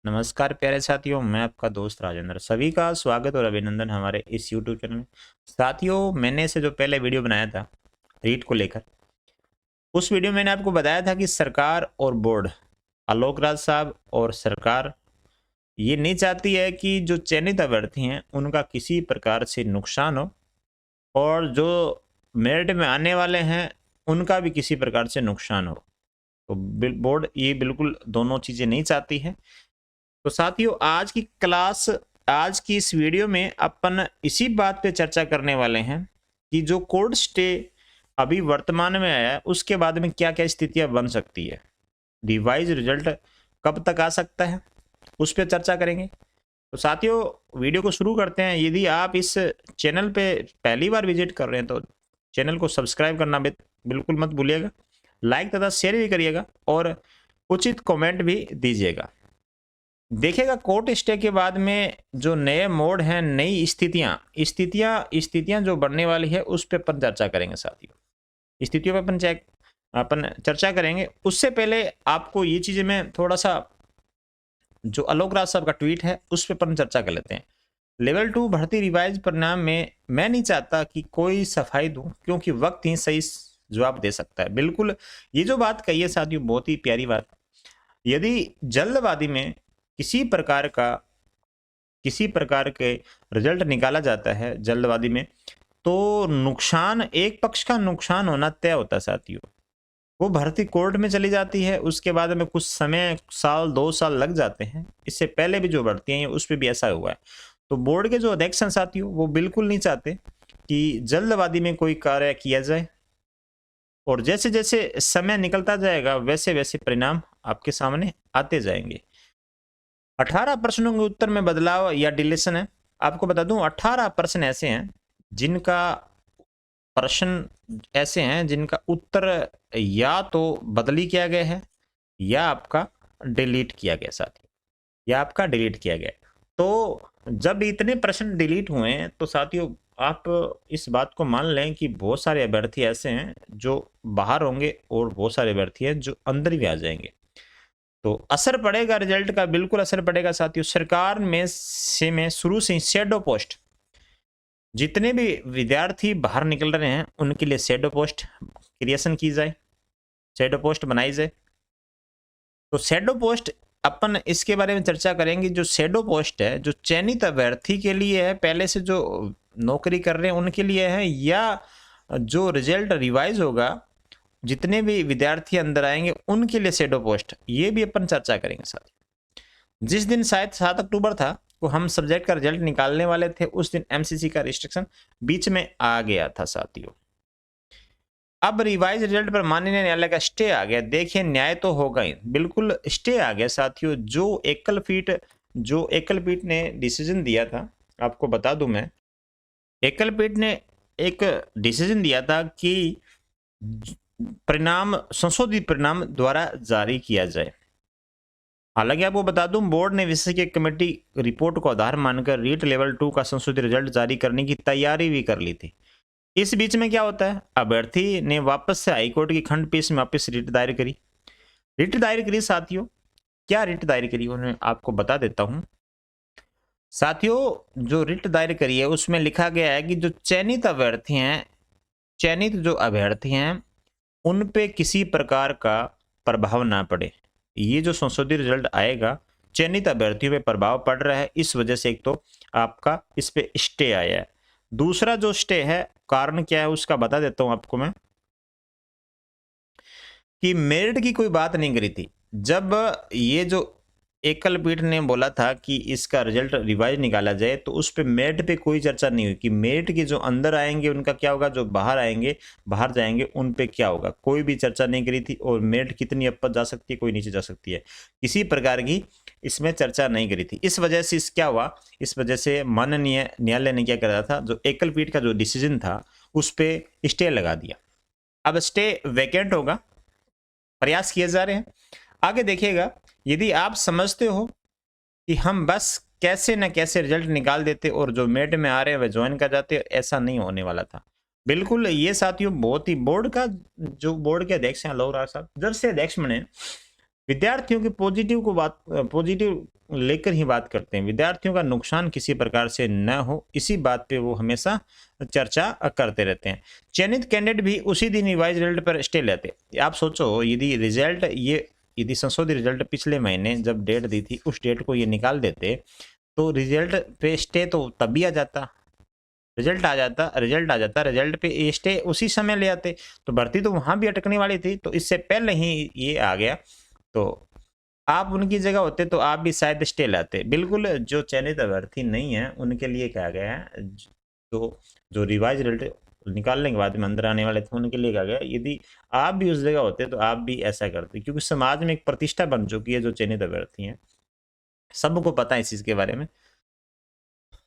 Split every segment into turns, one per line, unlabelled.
नमस्कार प्यारे साथियों, मैं आपका दोस्त राजेंद्र। सभी का स्वागत और अभिनंदन हमारे इस यूट्यूब चैनल में। साथियों, मैंने से जो पहले वीडियो बनाया था रीट को लेकर, उस वीडियो में मैंने आपको बताया था कि सरकार और बोर्ड, आलोक राज साहब और सरकार ये नहीं चाहती है कि जो चयनित अभ्यर्थी हैं उनका किसी प्रकार से नुकसान हो, और जो मेरिट में आने वाले हैं उनका भी किसी प्रकार से नुकसान हो। तो बोर्ड ये बिल्कुल दोनों चीज़ें नहीं चाहती है। तो साथियों, आज की इस वीडियो में अपन इसी बात पे चर्चा करने वाले हैं कि जो कोर्ट स्टे अभी वर्तमान में आया है उसके बाद में क्या क्या स्थितियां बन सकती है, रिवाइज रिजल्ट कब तक आ सकता है, उस पर चर्चा करेंगे। तो साथियों, वीडियो को शुरू करते हैं। यदि आप इस चैनल पे पहली बार विजिट कर रहे हैं तो चैनल को सब्सक्राइब करना बिल्कुल मत भूलिएगा, लाइक तथा शेयर भी करिएगा और उचित कमेंट भी दीजिएगा। देखिएगा, कोर्ट स्टे के बाद में जो नए मोड हैं, नई स्थितियां जो बनने वाली है उस पर अपन चर्चा करेंगे। साथियों, स्थितियों पर अपन चर्चा करेंगे। उससे पहले आपको ये चीजें मैं थोड़ा सा, जो आलोक राज साहब का ट्वीट है उस पर अपन चर्चा कर लेते हैं। लेवल 2 भर्ती रिवाइज परिणाम में मैं नहीं चाहता कि कोई सफाई दूं, क्योंकि वक्त ही सही जवाब दे सकता है। बिल्कुल, ये जो बात कही है साथियों, बहुत ही प्यारी बात। यदि जल्दबाजी में किसी प्रकार के रिजल्ट निकाला जाता है जल्दबाजी में, तो नुकसान, एक पक्ष का नुकसान होना तय होता है साथियों। वो भर्ती कोर्ट में चली जाती है, उसके बाद में कुछ समय, साल 2 साल लग जाते हैं। इससे पहले भी जो भर्ती हैं उस पर भी ऐसा हुआ है। तो बोर्ड के जो अध्यक्ष हैं साथियों, वो बिल्कुल नहीं चाहते कि जल्दबाजी में कोई कार्य किया जाए, और जैसे जैसे समय निकलता जाएगा वैसे वैसे परिणाम आपके सामने आते जाएंगे। 18 प्रश्नों के उत्तर में बदलाव या डिलीशन है। आपको बता दूं, 18 प्रश्न ऐसे हैं जिनका उत्तर या तो बदली किया गया है या आपका डिलीट किया गया साथी, या आपका डिलीट किया गया। तो जब इतने प्रश्न डिलीट हुए हैं तो साथियों, आप इस बात को मान लें कि बहुत सारे अभ्यर्थी ऐसे हैं जो बाहर होंगे और बहुत सारे अभ्यर्थी हैं जो अंदर भी आ जाएंगे। तो असर पड़ेगा, रिजल्ट का बिल्कुल असर पड़ेगा साथियों। सरकार में शुरू से ही शेडो पोस्ट, जितने भी विद्यार्थी बाहर निकल रहे हैं उनके लिए शेडो पोस्ट क्रिएशन की जाए, शेडो पोस्ट बनाई जाए। तो शेडो पोस्ट, अपन इसके बारे में चर्चा करेंगे। जो शेडो पोस्ट है, जो चयनित अभ्यर्थी के लिए है, पहले से जो नौकरी कर रहे हैं उनके लिए है, या जो रिजल्ट रिवाइज होगा, जितने भी विद्यार्थी अंदर आएंगे उनके लिए शेडो पोस्ट, ये भी अपन चर्चा करेंगे साथ। जिस दिन शायद 7 अक्टूबर था, वो हम सब्जेक्ट का रिजल्ट निकालने वाले थे, उस दिन एमसीसी का रिस्ट्रिक्शन बीच में आ गया था साथियों। अब रिवाइज रिजल्ट पर माननीय न्यायालय का स्टे आ गया। देखिए, न्याय तो होगा ही, बिल्कुल स्टे आ गया साथियों। जो एकल पीठ ने डिसीजन दिया था, आपको बता दूं मैं, एकल पीठ ने एक डिसीजन दिया था कि परिणाम संशोधित परिणाम द्वारा जारी किया जाए। हालांकि आपको बता दूं, बोर्ड ने विशेषज्ञ कमेटी रिपोर्ट को आधार मानकर रीट लेवल 2 का संशोधित रिजल्ट जारी करने की तैयारी भी कर ली थी। इस बीच में क्या होता है, अभ्यर्थी ने वापस से हाईकोर्ट की खंडपीठ में वापस रिट दायर करी साथियों। क्या रिट दायर करी उन्होंने, आपको बता देता हूं साथियों। जो रिट दायर करी है उसमें लिखा गया है कि जो चयनित जो अभ्यर्थी हैं उन पे किसी प्रकार का प्रभाव ना पड़े। ये जो संशोधित रिजल्ट आएगा, चयनित अभ्यर्थियों पे प्रभाव पड़ रहा है, इस वजह से एक तो आपका इस पे स्टे आया है। दूसरा जो स्टे है, कारण क्या है उसका बता देता हूं आपको मैं, कि मेरिट की कोई बात नहीं करी थी। जब ये जो एकल पीठ ने बोला था कि इसका रिजल्ट रिवाइज निकाला जाए, तो उस पे मेरिट पे कोई चर्चा नहीं हुई कि मेरिट के जो अंदर आएंगे उनका क्या होगा, जो बाहर जाएंगे उन पे क्या होगा, कोई भी चर्चा नहीं करी थी। और मेरिट कितनी ऊपर जा सकती है, कोई नीचे जा सकती है, किसी प्रकार की इसमें चर्चा नहीं करी थी। इस वजह से क्या हुआ, इस वजह से माननीय न्यायालय ने क्या करा था, जो एकल पीठ का जो डिसीजन था उस पर स्टे लगा दिया। अब स्टे वैकेंट होगा, प्रयास किए जा रहे हैं। आगे देखिएगा, यदि आप समझते हो कि हम बस कैसे न कैसे रिजल्ट निकाल देते और जो मेरिट में आ रहे हैं वे ज्वाइन कर जाते, ऐसा नहीं होने वाला था। बिल्कुल, ये साथियों बहुत ही बोर्ड के अध्यक्ष हैं आलोक राज साहब, जब से अध्यक्ष बने, विद्यार्थियों की पॉजिटिव लेकर ही बात करते हैं। विद्यार्थियों का नुकसान किसी प्रकार से न हो, इसी बात पे वो हमेशा चर्चा करते रहते हैं। चयनित कैंडिडेट भी उसी दिन रिवाइज रिजल्ट पर स्टे लेते। आप सोचो, यदि संशोधित रिजल्ट पिछले महीने जब डेट दी थी उस डेट को ये निकाल देते तो रिजल्ट पे स्टे तो तभी आ जाता, रिजल्ट आ जाता, रिजल्ट पे स्टे उसी समय ले आते, तो भर्ती तो वहां भी अटकने वाली थी। तो इससे पहले ही ये आ गया, तो आप उनकी जगह होते तो आप भी शायद स्टे लाते। बिल्कुल, जो चयनित अभ्यर्थी नहीं है उनके लिए कहा गया है, जो रिवाइज रिजल्ट निकालने के बाद में अंदर आने वाले थे उनके लिए कहा गया, यदि आप भी उस जगह होते तो आप भी ऐसा करते, क्योंकि समाज में एक प्रतिष्ठा बन चुकी है जो चयनित अभ्यर्थी हैं, सबको पता है इस चीज के बारे में।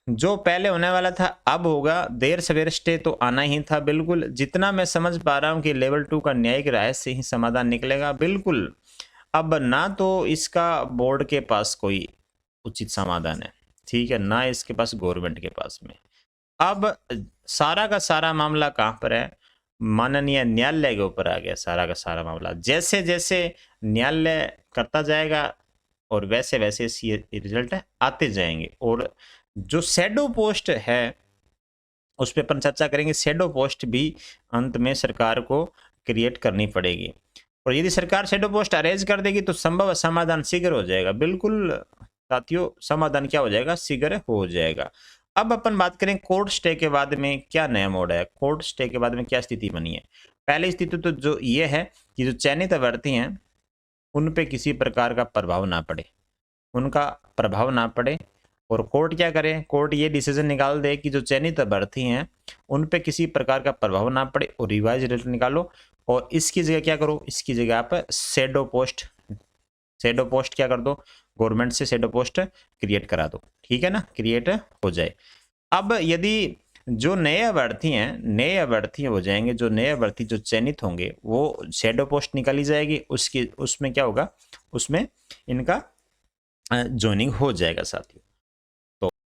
जो पहले होने वाला था अब होगा, देर सवेर स्टे तो आना ही था। बिल्कुल, जितना मैं समझ पा रहा हूँ कि लेवल 2 का न्यायिक राय से ही समाधान निकलेगा। बिल्कुल, अब ना तो इसका बोर्ड के पास कोई उचित समाधान है, ठीक है, ना इसके पास गवर्नमेंट के पास में। अब सारा का सारा मामला कहाँ पर है, माननीय न्यायालय के ऊपर आ गया सारा का सारा मामला। जैसे जैसे न्यायालय करता जाएगा और वैसे वैसे रिजल्ट आते जाएंगे। और जो शैडो पोस्ट है उस पर अपन चर्चा करेंगे। शैडो पोस्ट भी अंत में सरकार को क्रिएट करनी पड़ेगी, और यदि सरकार शैडो पोस्ट अरेंज कर देगी तो संभव समाधान शीघ्र हो जाएगा। बिल्कुल साथियों, समाधान क्या हो जाएगा, शीघ्र हो जाएगा। अब अपन बात करें कोर्ट स्टे के बाद में क्या नया मोड है, कोर्ट स्टे के बाद में क्या स्थिति बनी है। पहली स्थिति तो जो ये है कि जो चयनित अभ्यर्थी हैं उन पे किसी प्रकार का प्रभाव ना पड़े, उनका प्रभाव ना पड़े। और कोर्ट क्या करे, कोर्ट ये डिसीजन निकाल दे कि जो चयनित अभ्यर्थी हैं उन पे किसी प्रकार का प्रभाव ना पड़े और रिवाइज रिजल्ट निकालो। और इसकी जगह क्या करो, इसकी जगह आप शैडो पोस्ट क्या कर दो, गवर्नमेंट से शैडो पोस्ट क्रिएट करा दो, ठीक है ना, क्रिएट हो जाए। अब यदि जो नए अभ्यर्थी हो जाएंगे, जो नए अभ्यर्थी जो चयनित होंगे वो शैडो पोस्ट निकाली जाएगी, उसमें क्या होगा, उसमें इनका ज्वाइनिंग हो जाएगा साथियों।